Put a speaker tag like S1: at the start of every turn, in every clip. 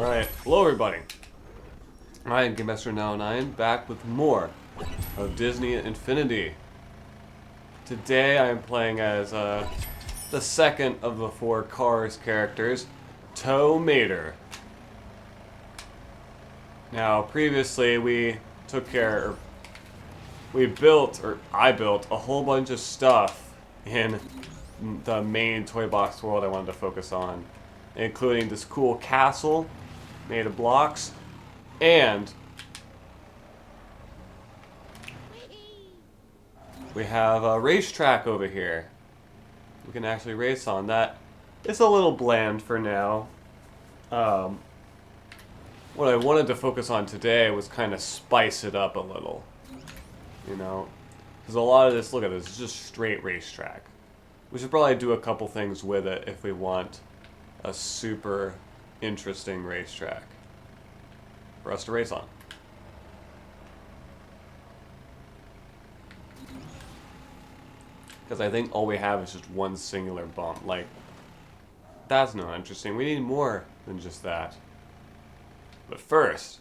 S1: Alright, hello everybody. I am Gamemaster 909, back with more of Disney Infinity. Today I am playing as the second of the four Cars characters, Tow Mater. Now, previously we I built a whole bunch of stuff in the main toy box world I wanted to focus on, including this cool castle made of blocks, and we have a racetrack over here. We can actually race on that. It's a little bland for now. What I wanted to focus on today was kind of spice it up a little. You know? Because a lot of this, look at this, it's just straight racetrack. We should probably do a couple things with it if we want a super interesting racetrack for us to race on. Because I think all we have is just one singular bump. Like, that's not interesting. We need more than just that. But first,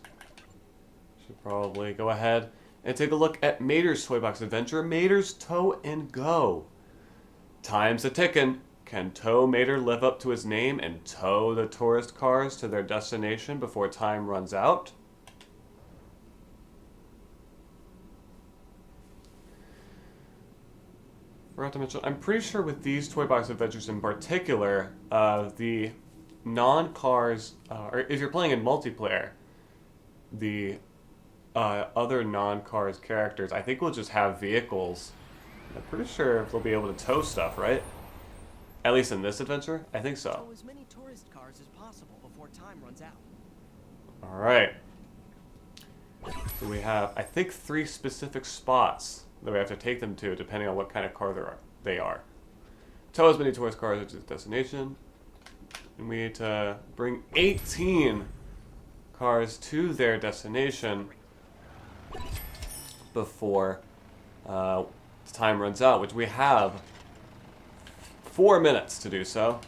S1: should probably go ahead and take a look at Mater's Toy Box Adventure, Mater's Tow and Go. Time's a tickin'. Can Tow Mater live up to his name and tow the tourist cars to their destination before time runs out? Forgot to mention, I'm pretty sure with these Toy Box Adventures in particular, the non-cars, or if you're playing in multiplayer, the other non-cars characters, I think will just have vehicles. I'm pretty sure they'll be able to tow stuff, right? At least in this adventure? I think so.
S2: Tow as many tourist cars as possible before time runs out.
S1: Alright. So we have, I think, 3 specific spots that we have to take them to, depending on what kind of car they are. Tow as many tourist cars to the destination. And we need to bring 18 cars to their destination before time runs out, which we have 4 minutes to do so.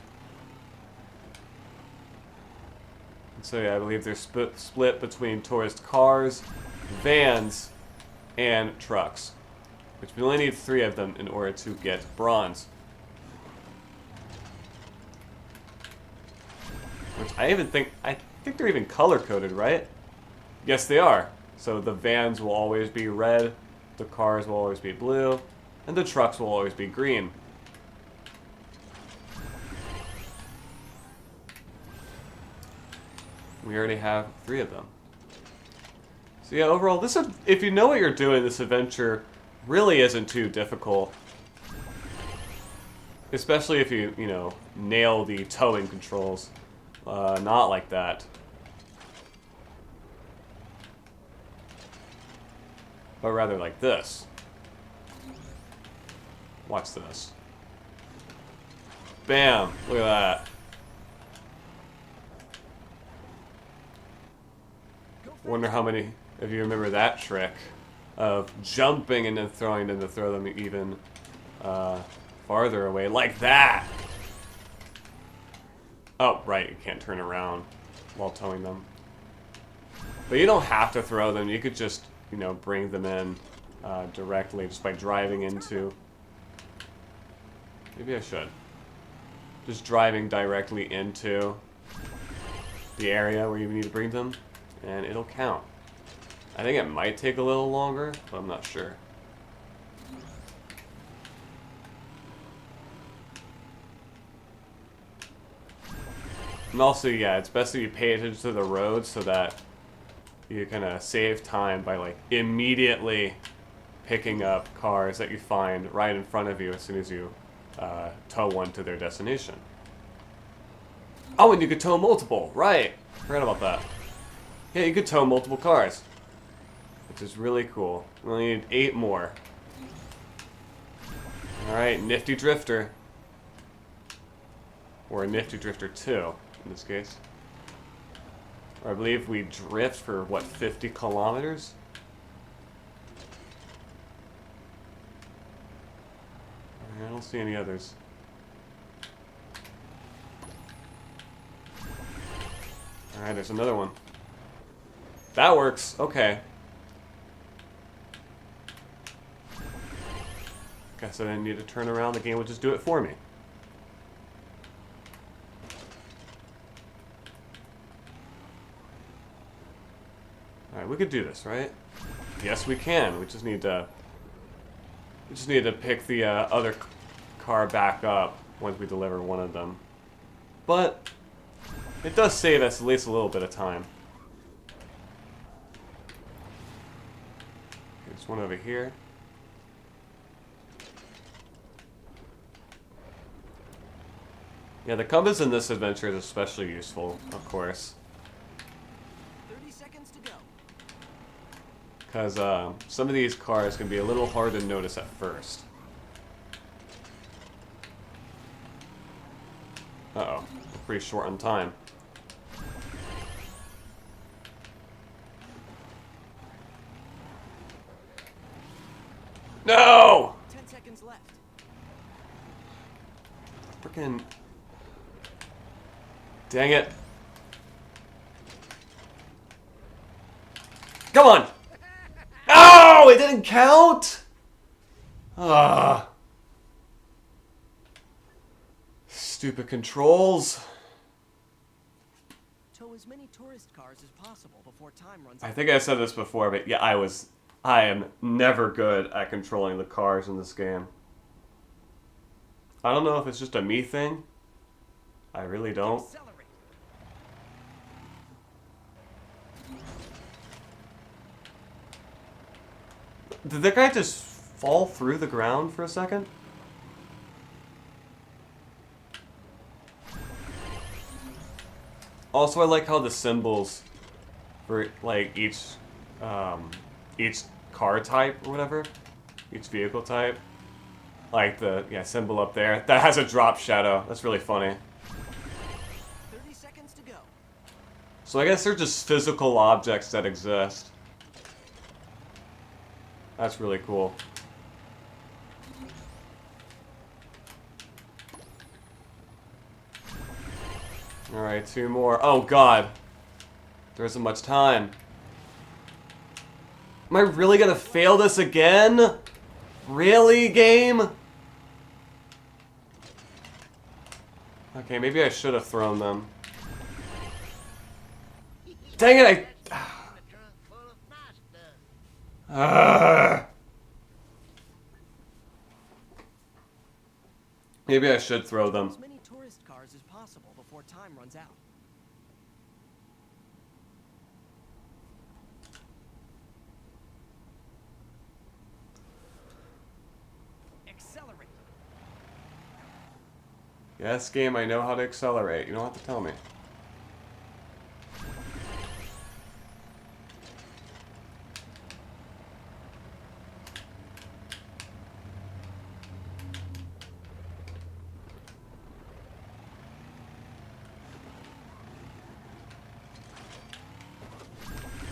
S1: And so yeah, I believe they're split between tourist cars, vans, and trucks, which we only need 3 of them in order to get bronze. Which I think they're even color-coded, right? Yes, they are. So the vans will always be red, the cars will always be blue, and the trucks will always be green. We already have 3 of them. So yeah, overall, if you know what you're doing, this adventure really isn't too difficult. Especially if you know, nail the towing controls. Not like that. But rather like this. Watch this. Bam! Look at that. Wonder how many of you remember that trick of jumping and then throwing them to throw them even farther away, like that! Oh, right, you can't turn around while towing them. But you don't have to throw them, you could just, you know, bring them in directly just by driving into... Maybe I should. Just driving directly into the area where you need to bring them, and it'll count. I think it might take a little longer, but I'm not sure. And also, yeah, it's best that you pay attention to the road so that you can save time by, like, immediately picking up cars that you find right in front of you as soon as you tow one to their destination. Oh, and you could tow multiple, right? Forgot about that. Yeah, you could tow multiple cars, which is really cool. We only need 8 more. Alright, Nifty Drifter. Or a Nifty Drifter 2, in this case. Or I believe we drift for, what, 50 kilometers? I don't see any others. Alright, there's another one. That works. Okay. Guess I didn't need to turn around. The game would just do it for me. Alright, we could do this, right? Yes, we can. We just need to pick the other car back up once we deliver one of them. But it does save us at least a little bit of time. There's one over here. Yeah, the compass in this adventure is especially useful, of course.
S2: 30 seconds to go.
S1: Because some of these cars can be a little hard to notice at first. Uh-oh. We're pretty short on time. No!
S2: 10 seconds left.
S1: Frickin'... Dang it. Come on! Oh! It didn't count? Ah. Stupid controls.
S2: Tow as many tourist cars as possible before time runs out.
S1: I think I said this before, but yeah, I am never good at controlling the cars in this game. I don't know if it's just a me thing. I really don't.
S2: Accelerate.
S1: Did that guy just fall through the ground for a second? Also, I like how the symbols for like each car type or whatever, each vehicle type, like the symbol up there that has a drop shadow. That's really funny.
S2: 30 seconds to go.
S1: So I guess they're just physical objects that exist. That's really cool. Alright, 2 more. Oh god. There isn't much time. Am I really gonna fail this again? Really, game? Okay, maybe I should have thrown them. Dang it, maybe I should throw them.
S2: As many tourist cars as possible before time runs out. Accelerate.
S1: Yes, game, I know how to accelerate. You don't have to tell me.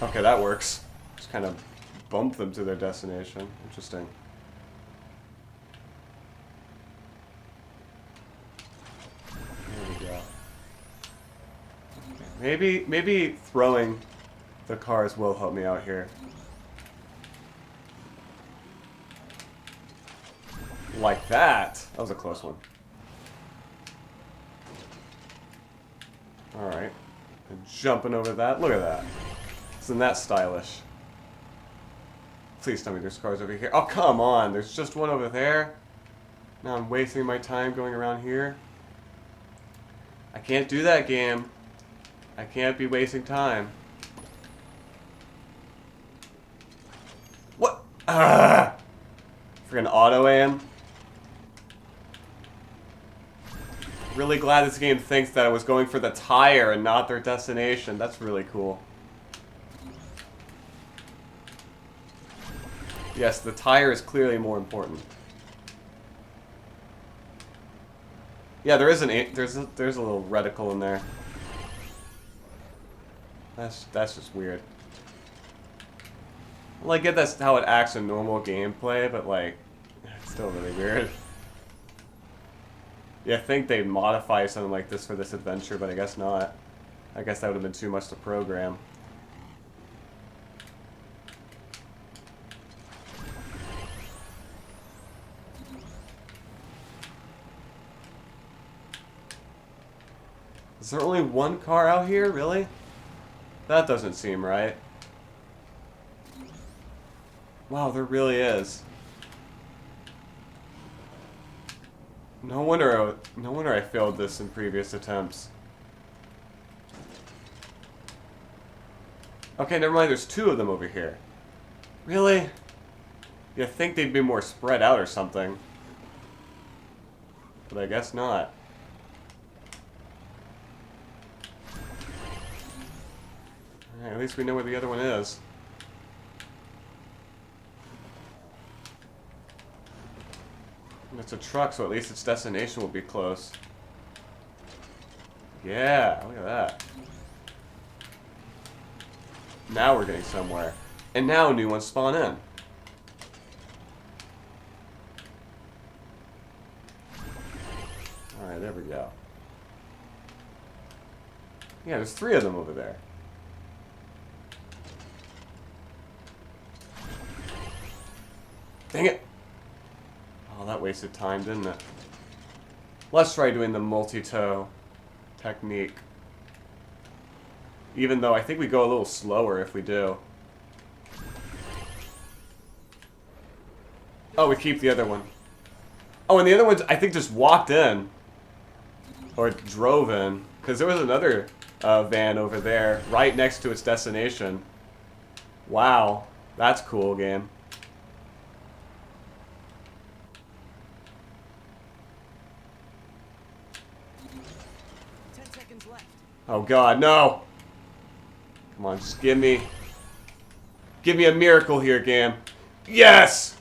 S1: Okay, that works. Just kind of bump them to their destination. Interesting. There we go. Okay. Maybe throwing the cars will help me out here. Like that. That was a close one. Alright. Jumping over that. Look at that. Isn't that stylish? Please tell me there's cars over here. Oh, come on. There's just one over there. Now I'm wasting my time going around here. I can't do that, game. I can't be wasting time. What? Ah! Freaking auto aim. Really glad this game thinks that I was going for the tire and not their destination. That's really cool. Yes, the tire is clearly more important. Yeah, there is there's a little reticle in there. That's just weird. Well, I get that's how it acts in normal gameplay, but like, it's still really weird. Yeah, I think they'd modify something like this for this adventure, but I guess not. I guess that would have been too much to program. Is there only one car out here? Really? That doesn't seem right. Wow, there really is. No wonder I failed this in previous attempts. Okay, never mind, there's two of them over here. Really? You'd think they'd be more spread out or something. But I guess not. Alright, at least we know where the other one is. It's a truck, so at least its destination will be close. Yeah, look at that. Now we're getting somewhere. And now new ones spawn in. Alright, there we go. Yeah, there's 3 of them over there. Dang it! Oh, that wasted time, didn't it? Let's try doing the multi-toe technique. Even though I think we go a little slower if we do. Oh, we keep the other one. Oh, and the other ones, I think, just walked in. Or drove in. Because there was another van over there, right next to its destination. Wow. That's cool, game. Oh god, no! Come on, just give me a miracle here, game. Yes!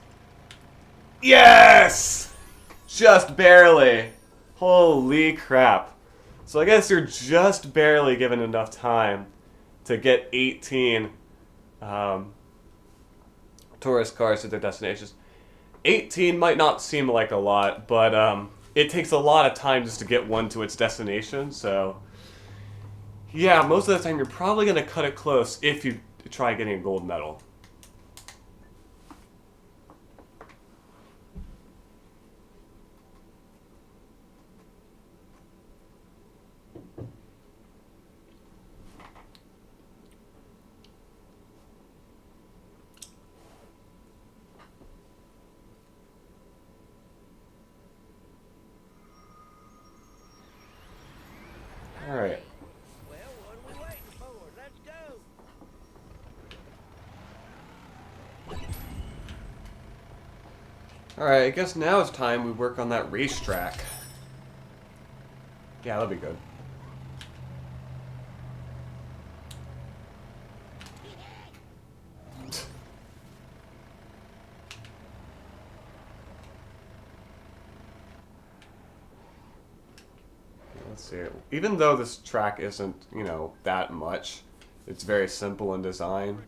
S1: Yes! Just barely. Holy crap. So I guess you're just barely given enough time to get 18 tourist cars to their destinations. 18 might not seem like a lot, but it takes a lot of time just to get one to its destination, so... Yeah, most of the time you're probably going to cut it close if you try getting a gold medal. Alright. Alright, I guess now it's time we work on that racetrack. Yeah, that'll be good. Let's see. Even though this track isn't, you know, that much, it's very simple in design.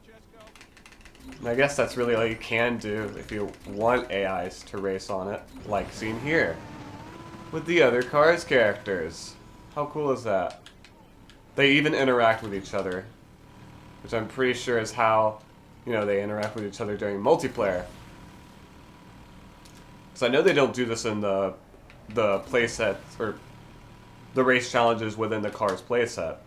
S1: And I guess that's really all you can do if you want AIs to race on it, like seen here, with the other Cars characters. How cool is that? They even interact with each other, which I'm pretty sure is how, you know, they interact with each other during multiplayer. Because I know they don't do this in the playsets, or the race challenges within the Cars playset.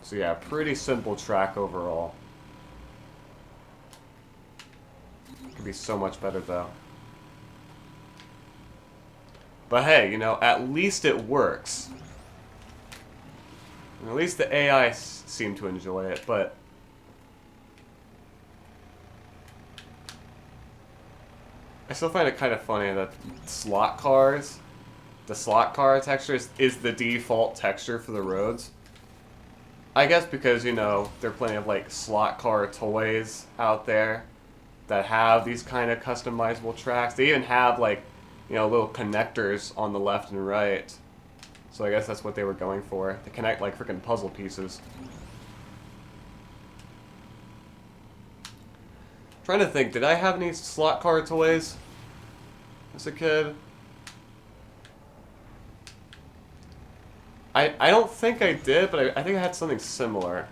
S1: So yeah, pretty simple track overall. Could be so much better though. But hey, you know, at least it works. And at least the AI seem to enjoy it, but... I still find it kind of funny that slot cars, the slot car texture is the default texture for the roads. I guess because, you know, there are plenty of, like, slot car toys out there that have these kind of customizable tracks. They even have, like, you know, little connectors on the left and right So I guess that's what they were going for. To connect like freaking puzzle pieces. Trying to think, did I have any slot car toys as a kid? I don't think I did, but I think I had something similar.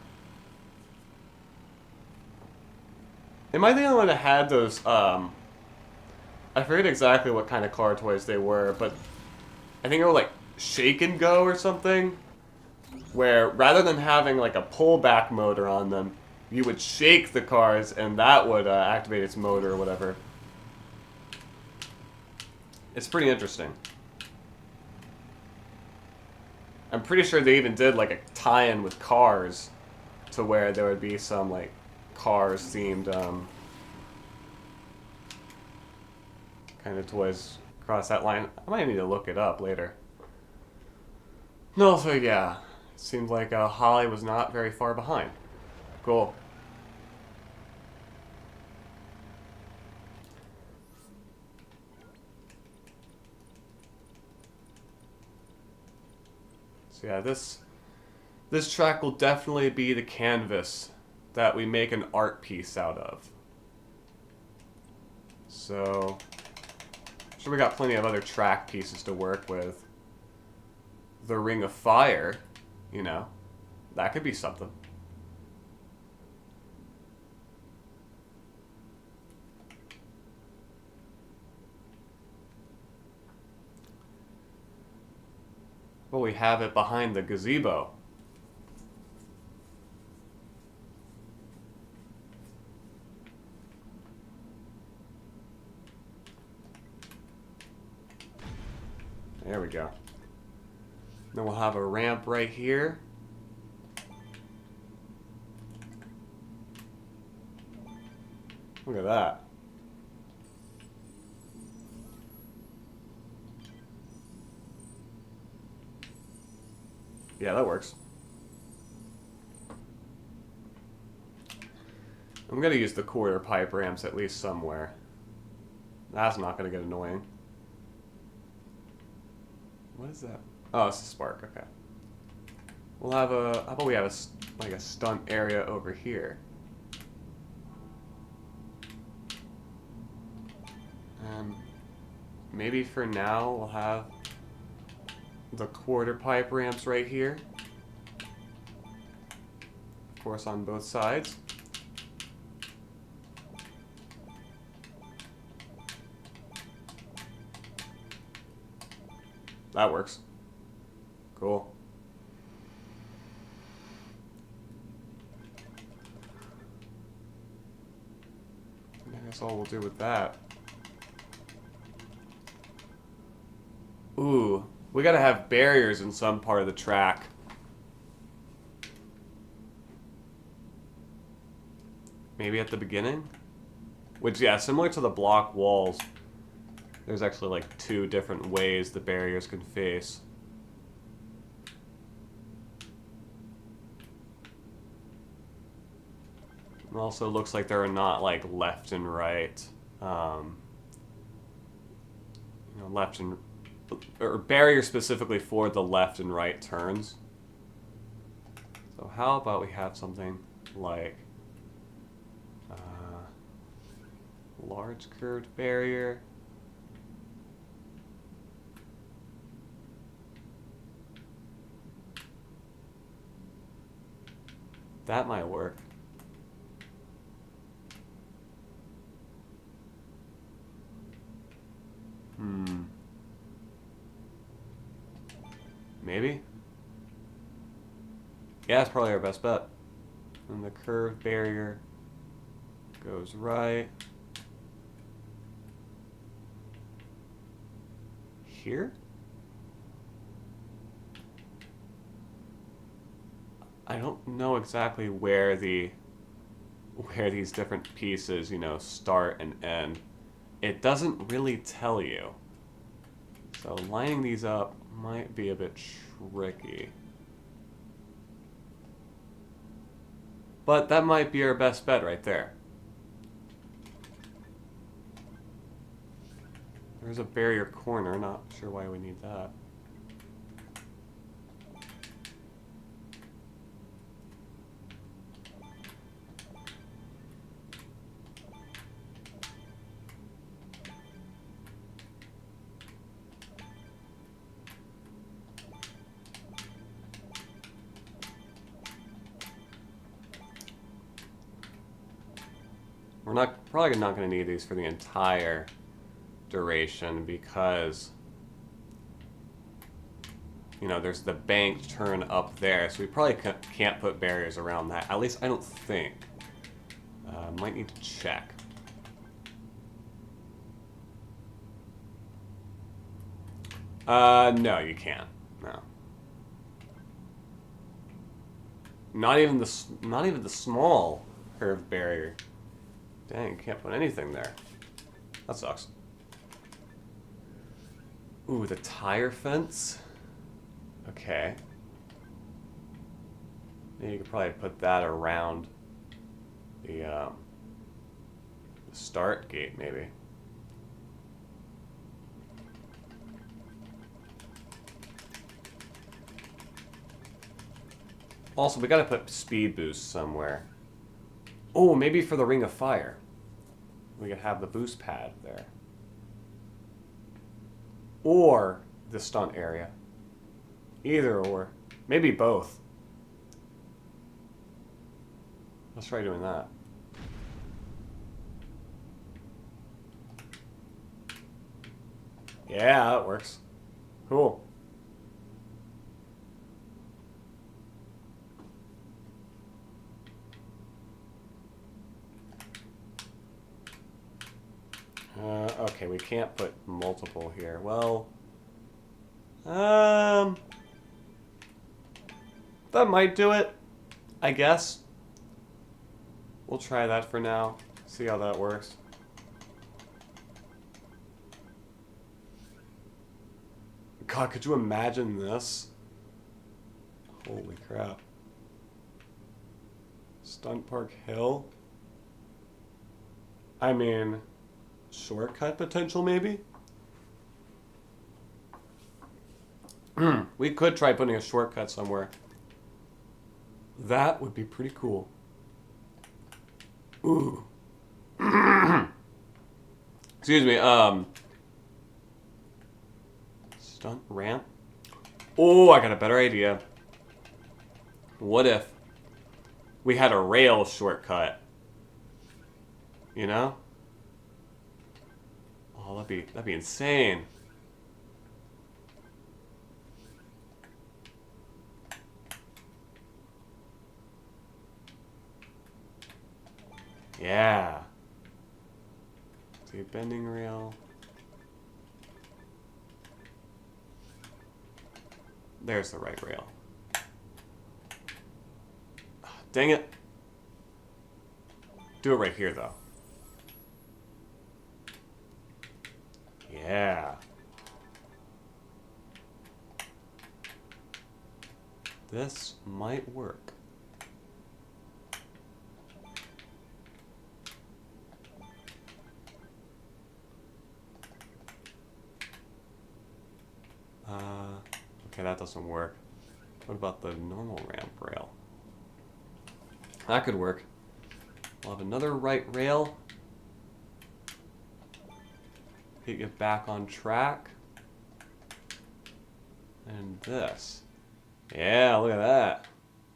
S1: Am I the only one that had those, I forget exactly what kind of car toys they were, but I think they were like Shake and Go or something, where rather than having like a pullback motor on them, you would shake the cars and that would activate its motor or whatever. It's pretty interesting. I'm pretty sure they even did like a tie-in with Cars to where there would be some like Cars themed kind of toys across that line. I might need to look it up later. No, so yeah, it seems like Holly was not very far behind. Cool. So yeah, this track will definitely be the canvas that we make an art piece out of. So, I'm sure we got plenty of other track pieces to work with. The Ring of Fire, you know, that could be something. Well, we have it behind the gazebo. There we go. Then we'll have a ramp right here. Look at that. Yeah, that works. I'm gonna use the quarter pipe ramps at least somewhere. That's not gonna get annoying. What is that? Oh, it's a spark. Okay. We'll have a. How about we have like a stunt area over here? Maybe for now we'll have the quarter pipe ramps right here. Of course, on both sides. That works. Cool. I guess all we'll do with that. Ooh, we gotta have barriers in some part of the track. Maybe at the beginning? Which, yeah, similar to the block walls, there's actually like 2 different ways the barriers can face. It also looks like there are not like left and right, left and or barriers specifically for the left and right turns. So how about we have something like large curved barrier. That might work. Maybe? Yeah, that's probably our best bet. And the curved barrier goes right here? I don't know exactly where these different pieces, start and end. It doesn't really tell you. So lining these up might be a bit tricky. But that might be our best bet right there. There's a barrier corner, not sure why we need that. We're probably not going to need these for the entire duration because, you know, there's the banked turn up there, so we probably can't put barriers around that. At least I don't think. Might need to check. No, you can't. No. Not even the small curved barrier. Dang, can't put anything there. That sucks. Ooh, the tire fence. Okay. Maybe you could probably put that around the start gate, maybe. Also, we gotta put speed boost somewhere. Oh, maybe for the Ring of Fire. We could have the boost pad there. Or the stunt area. Either or. Maybe both. Let's try doing that. Yeah, that works. Cool. Okay, we can't put multiple here. Well, that might do it, I guess. We'll try that for now. See how that works. God, could you imagine this? Holy crap. Stunt Park Hill? I mean, shortcut potential maybe? We could try putting a shortcut somewhere. That would be pretty cool. Ooh. Excuse me, stunt ramp? Oh, I got a better idea. What if we had a rail shortcut? You know? Oh, that'd be insane. Yeah. See, bending rail. There's the right rail. Dang it. Do it right here, though. Yeah. This might work. Okay, that doesn't work. What about the normal ramp rail? That could work. We'll have another right rail. Get you back on track. And this. Yeah, look at that.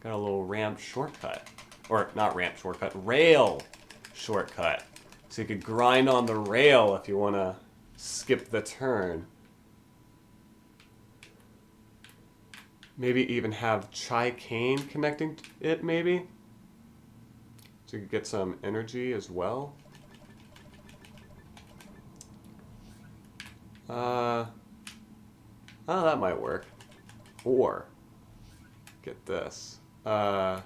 S1: Got a little ramp shortcut. Or, not ramp shortcut, rail shortcut. So you could grind on the rail if you want to skip the turn. Maybe even have chai cane connecting it, maybe? So you could get some energy as well. Oh, that might work. Or, get this. Okay,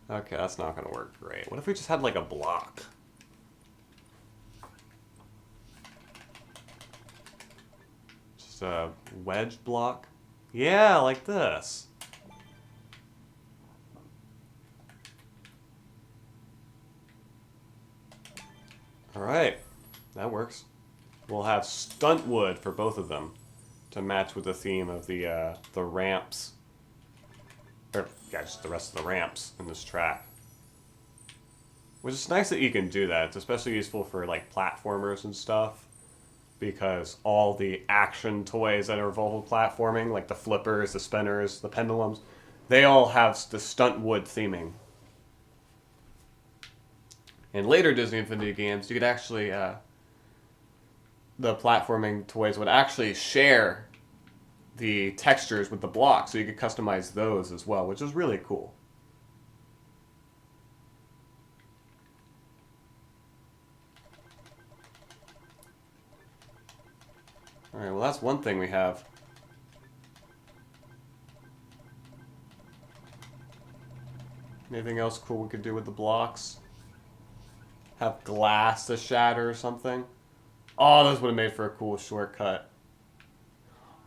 S1: that's not gonna work great. What if we just had like a block? Just a wedge block? Yeah, like this. Alright, that works. We'll have stunt wood for both of them to match with the theme of the ramps. Or, yeah, just the rest of the ramps in this track. Which is nice that you can do that. It's especially useful for, like, platformers and stuff. Because all the action toys that are involved with platforming, like the flippers, the spinners, the pendulums, they all have the stunt wood theming. in later Disney Infinity games, you could actually the platforming toys would actually share the textures with the blocks, so you could customize those as well, which is really cool. Alright, well that's one thing we have. Anything else cool we could do with the blocks? Have glass to shatter or something? Oh, those would have made for a cool shortcut.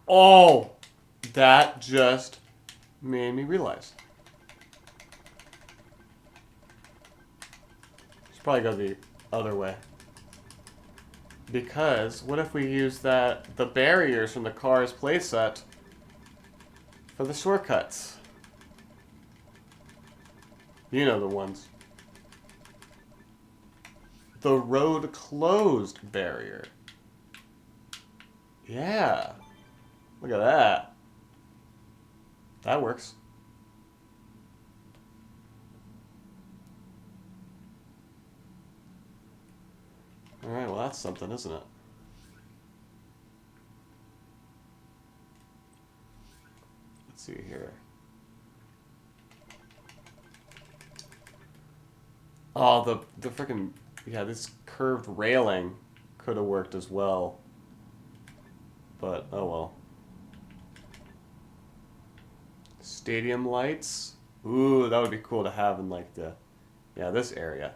S1: Oh! That just made me realize. It's probably go the other way. Because what if we use the barriers from the Cars playset for the shortcuts? You know the ones. The road closed barrier. Yeah. Look at that. That works. Alright, well that's something, isn't it? Let's see here. Oh, the freaking, yeah, this curved railing could have worked as well. But, oh well. Stadium lights. Ooh, that would be cool to have in like this area.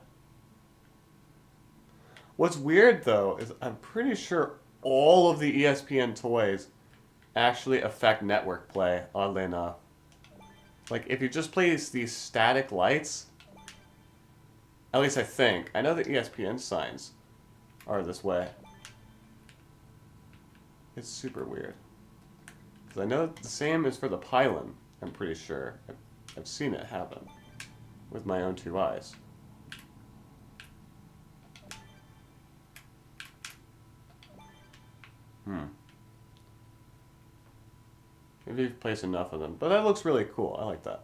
S1: What's weird though is I'm pretty sure all of the ESPN toys actually affect network play, oddly enough. Like if you just play these static lights, at least I think. I know the ESPN signs are this way. It's super weird. Because I know the same is for the pylon, I'm pretty sure. I've seen it happen with my own two eyes. Maybe you've placed enough of them. But that looks really cool. I like that.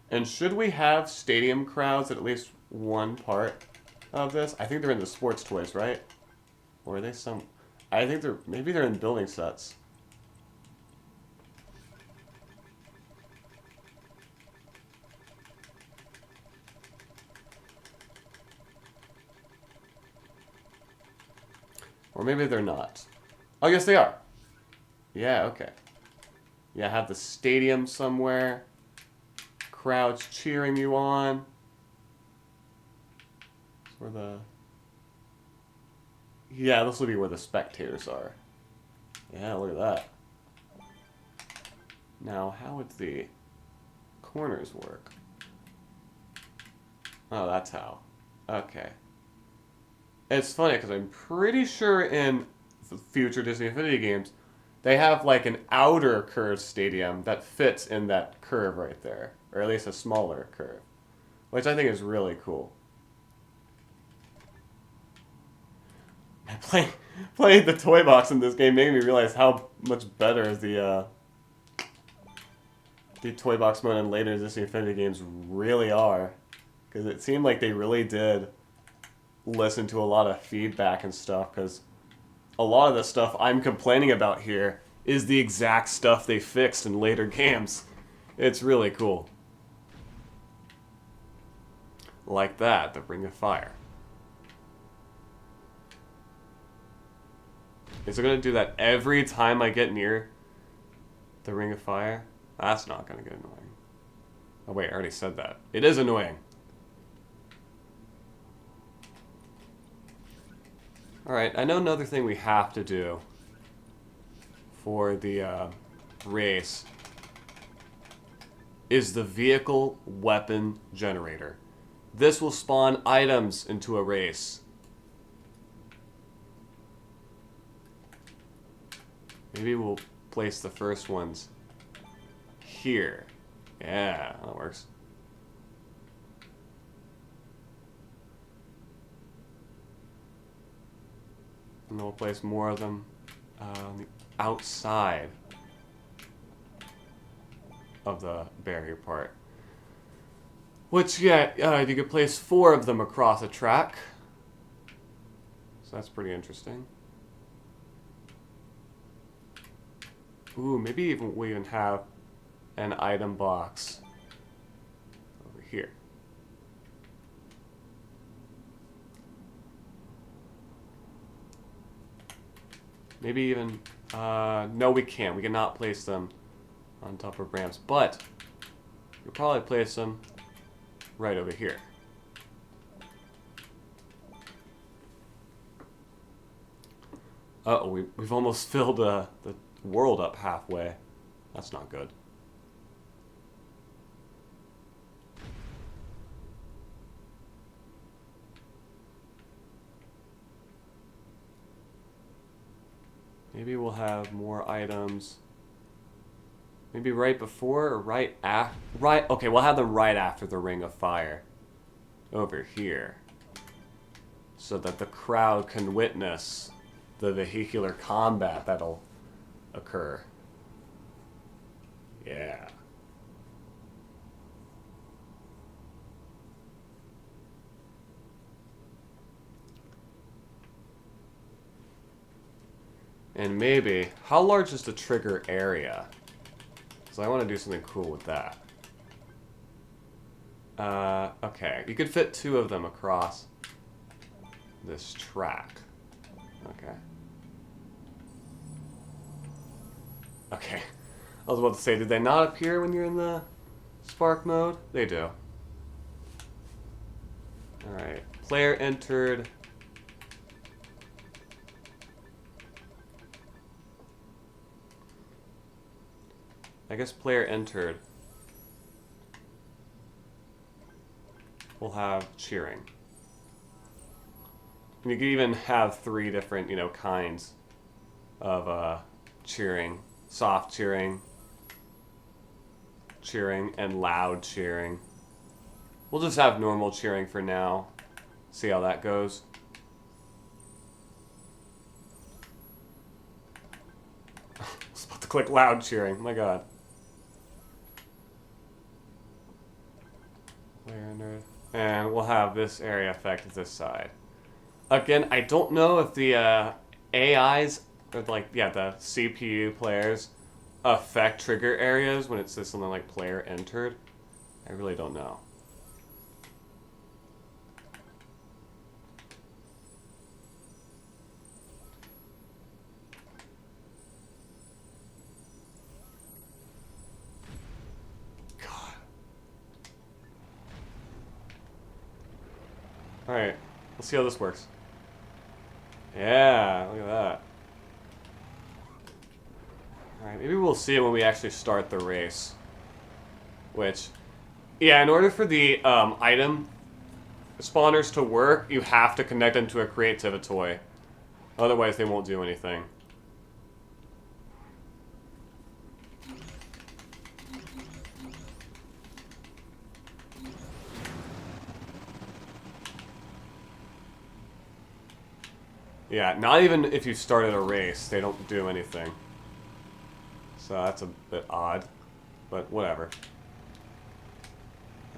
S1: And should we have stadium crowds at least one part of this? I think they're in the sports toys, right? Or are they some... I think maybe they're in building sets. Or maybe they're not. Oh, yes, they are. Yeah, okay. Yeah, have the stadium somewhere. Crowds cheering you on. Where the... Yeah, this will be where the spectators are. Yeah, look at that. Now, how would the corners work? Oh, that's how. Okay. It's funny because I'm pretty sure in the future Disney Infinity games, they have like an outer curved stadium that fits in that curve right there. Or at least a smaller curve. Which I think is really cool. Playing the toy box in this game made me realize how much better the toy box mode in later Disney Infinity games really are. Because it seemed like they really did listen to a lot of feedback and stuff, because a lot of the stuff I'm complaining about here is the exact stuff they fixed in later games. It's really cool. Like that, the Ring of Fire. Is it going to do that every time I get near the Ring of Fire? That's not going to get annoying. Oh wait, I already said that. It is annoying. Alright, I know another thing we have to do for the race is the vehicle weapon generator. This will spawn items into a race. Maybe we'll place the first ones here. Yeah, that works. And then we'll place more of them on the outside of the barrier part. Which, yeah, you could place 4 of them across a track. So that's pretty interesting. Ooh, maybe even we even have an item box over here. Maybe even, no we can't. We cannot place them on top of ramps, but you'll probably place them right over here. Uh-oh, we've almost filled the world up halfway. That's not good. Maybe we'll have more items. Maybe right before or right after. Right, okay, we'll have them right after the Ring of Fire. Over here. So that the crowd can witness the vehicular combat that'll occur. Yeah. And maybe, how large is the trigger area? So I want to do something cool with that. Okay, you could fit 2 of them across this track. Okay. Okay. I was about to say, did they not appear when you're in the spark mode? They do. Alright. Player entered. I guess player entered. We'll have cheering. And you could even have 3 different, kinds of cheering. Soft cheering, and loud cheering. We'll just have normal cheering for now. See how that goes. I was about to click loud cheering. My god. And we'll have this area affect this side. Again, I don't know if the AIs, or the CPU players, affect trigger areas when it says something like player entered. I really don't know. God. Alright, let's see how this works. Yeah, look at that. Alright, maybe we'll see it when we actually start the race. Which, yeah, in order for the item spawners to work, you have to connect them to a creativity. Otherwise, they won't do anything. Yeah, not even if you started a race, they don't do anything. So that's a bit odd, but whatever.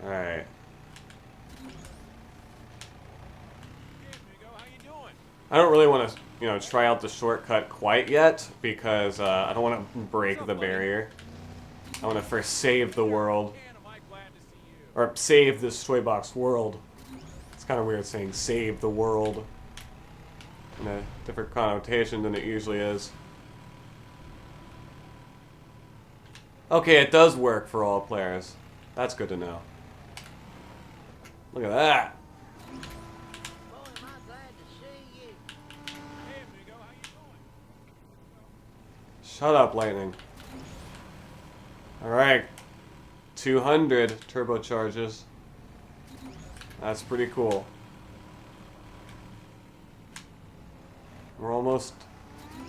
S1: Alright. I don't really want to, try out the shortcut quite yet, because I don't want to break the barrier. I want to first save the world. Or save this toy box world. It's kind of weird saying save the world in a different connotation than it usually is. Okay, it does work for all players. That's good to know. Look at that.
S3: Boy, am I glad to see you.
S2: Hey, amigo, how you doing?
S1: Shut up, Lightning. Alright. 200 turbocharges. That's pretty cool. We're almost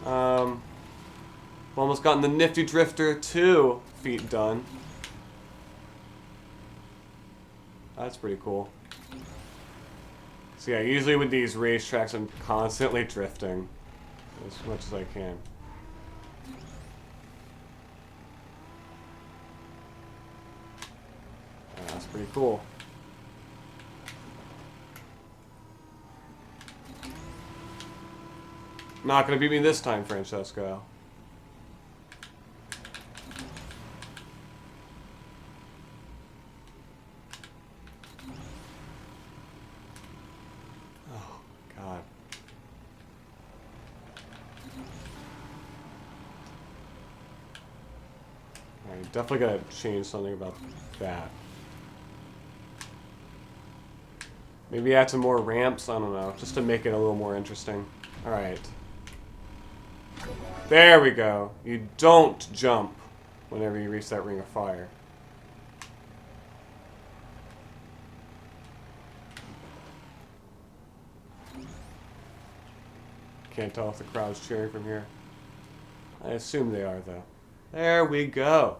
S1: gotten the Nifty Drifter 2 feat done. That's pretty cool. So yeah, usually with these racetracks, I'm constantly drifting as much as I can. Pretty cool. Not gonna beat me this time, Francesco. Oh, God. Alright, definitely gotta change something about that. Maybe add some more ramps, I don't know, just to make it a little more interesting. Alright. There we go. You don't jump whenever you reach that ring of fire. Can't tell if the crowd's cheering from here. I assume they are, though. There we go.